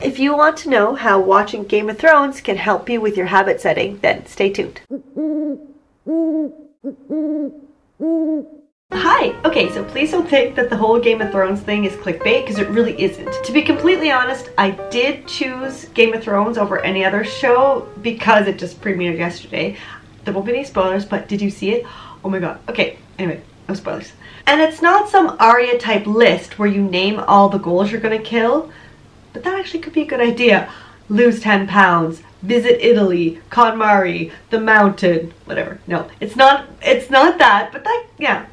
If you want to know how watching Game of Thrones can help you with your habit setting, then stay tuned. Hi! Okay, so please don't think that the whole Game of Thrones thing is clickbait, because it really isn't. To be completely honest, I did choose Game of Thrones over any other show because it just premiered yesterday. There won't be any spoilers, but did you see it? Oh my god. Okay, anyway, no spoilers. And it's not some Arya type list where you name all the goals you're gonna kill, but that actually could be a good idea. Lose 10 pounds, visit Italy, KonMari, the mountain, whatever. No, it's not that, but that, yeah,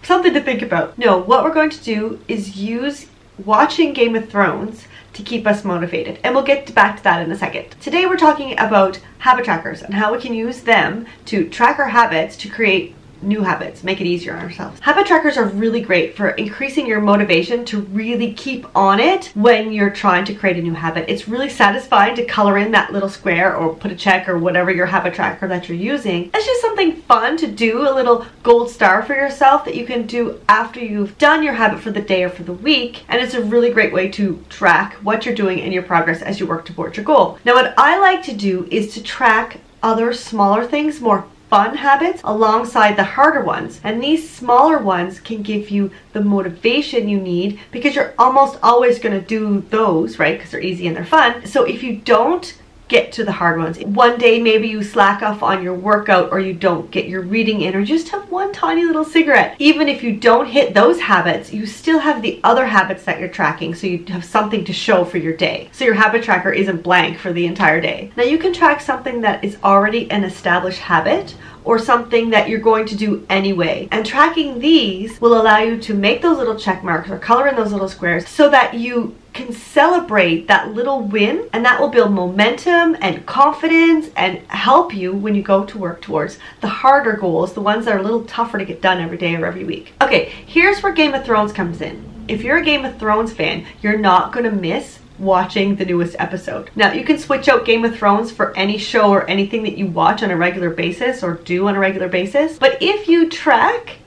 something to think about. No, what we're going to do is use watching Game of Thrones to keep us motivated, and we'll get back to that in a second. Today we're talking about habit trackers and how we can use them to track our habits to create new habits, make it easier on ourselves. Habit trackers are really great for increasing your motivation to really keep on it when you're trying to create a new habit. It's really satisfying to color in that little square or put a check or whatever your habit tracker that you're using. It's just something fun to do, a little gold star for yourself that you can do after you've done your habit for the day or for the week, and it's a really great way to track what you're doing and your progress as you work towards your goal. Now what I like to do is to track other smaller things, more fun habits alongside the harder ones, and these smaller ones can give you the motivation you need because you're almost always going to do those, right, because they're easy and they're fun. So if you don't get to the hard ones, one day maybe you slack off on your workout, or you don't get your reading in, or just have one tiny little cigarette, even if you don't hit those habits, you still have the other habits that you're tracking, so you have something to show for your day. So your habit tracker isn't blank for the entire day. Now you can track something that is already an established habit or something that you're going to do anyway. And tracking these will allow you to make those little check marks or color in those little squares so that you can celebrate that little win, and that will build momentum and confidence and help you when you go to work towards the harder goals, the ones that are a little tougher to get done every day or every week. Okay, here's where Game of Thrones comes in. If you're a Game of Thrones fan, you're not going to miss watching the newest episode. Now you can switch out Game of Thrones for any show or anything that you watch on a regular basis or do on a regular basis, but if you track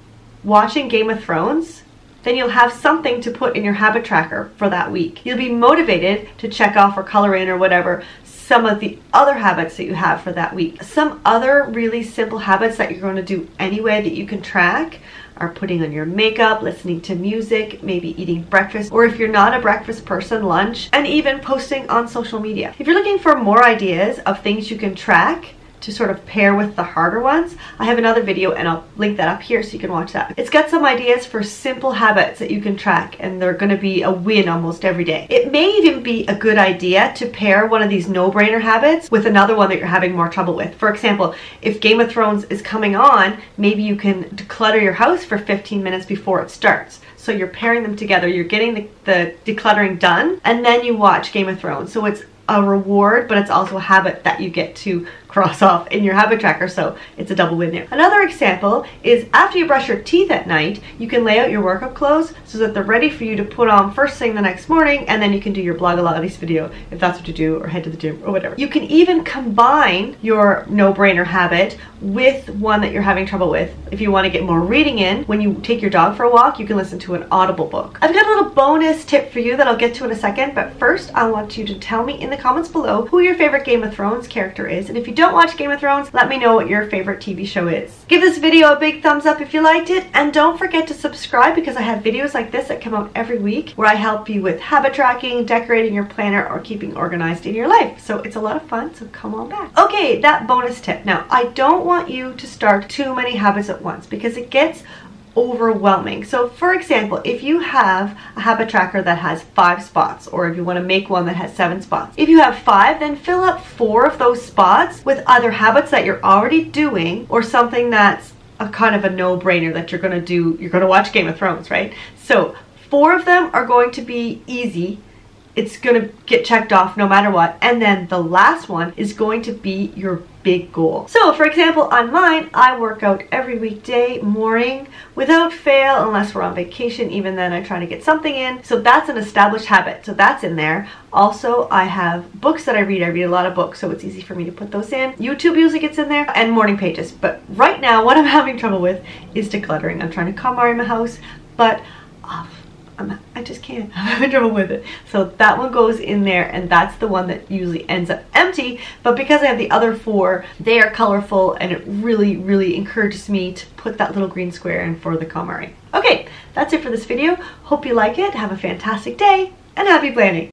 watching Game of Thrones, then you'll have something to put in your habit tracker for that week. You'll be motivated to check off or color in or whatever some of the other habits that you have for that week. Some other really simple habits that you're going to do anyway that you can track are putting on your makeup, listening to music, maybe eating breakfast, or if you're not a breakfast person, lunch, and even posting on social media. If you're looking for more ideas of things you can track to sort of pair with the harder ones, I have another video and I'll link that up here so you can watch that. It's got some ideas for simple habits that you can track, and they're going to be a win almost every day. It may even be a good idea to pair one of these no-brainer habits with another one that you're having more trouble with. For example, if Game of Thrones is coming on, maybe you can declutter your house for 15 minutes before it starts. So you're pairing them together, you're getting the decluttering done, and then you watch Game of Thrones. So it's a reward, but it's also a habit that you get to cross off in your habit tracker, so it's a double win there. Another example is after you brush your teeth at night, you can lay out your workout clothes so that they're ready for you to put on first thing the next morning, and then you can do your Blogilates video if that's what you do, or head to the gym or whatever. You can even combine your no-brainer habit with one that you're having trouble with. If you want to get more reading in, when you take your dog for a walk, you can listen to an Audible book. I've got a little bonus tip for you that I'll get to in a second, but first I want you to tell me in the comments below who your favorite Game of Thrones character is, and if you don't watch Game of Thrones, let me know what your favorite TV show is. Give this video a big thumbs up if you liked it, and don't forget to subscribe because I have videos like this that come out every week where I help you with habit tracking, decorating your planner, or keeping organized in your life. So it's a lot of fun, so come on back. Okay, that bonus tip. Now, I don't want you to start too many habits at once because it gets overwhelming. So for example, if you have a habit tracker that has 5 spots, or if you want to make one that has 7 spots, if you have 5, then fill up 4 of those spots with other habits that you're already doing, or something that's a kind of a no-brainer that you're going to do. You're going to watch Game of Thrones, right? So 4 of them are going to be easy. It's going to get checked off no matter what, and then the last one is going to be your big goal. So for example, on mine, I work out every weekday morning without fail, unless we're on vacation. Even then I try to get something in, so that's an established habit, so that's in there. Also, I have books that I read a lot of books, so it's easy for me to put those in. YouTube music gets in there, and morning pages. But right now what I'm having trouble with is decluttering. I'm trying to KonMari my house, but I just can't. I'm having trouble with it. So that one goes in there, and that's the one that usually ends up empty. But because I have the other 4, they are colorful, and it really, really encourages me to put that little green square in for the KonMari. Okay, that's it for this video. Hope you like it. Have a fantastic day, and happy planning.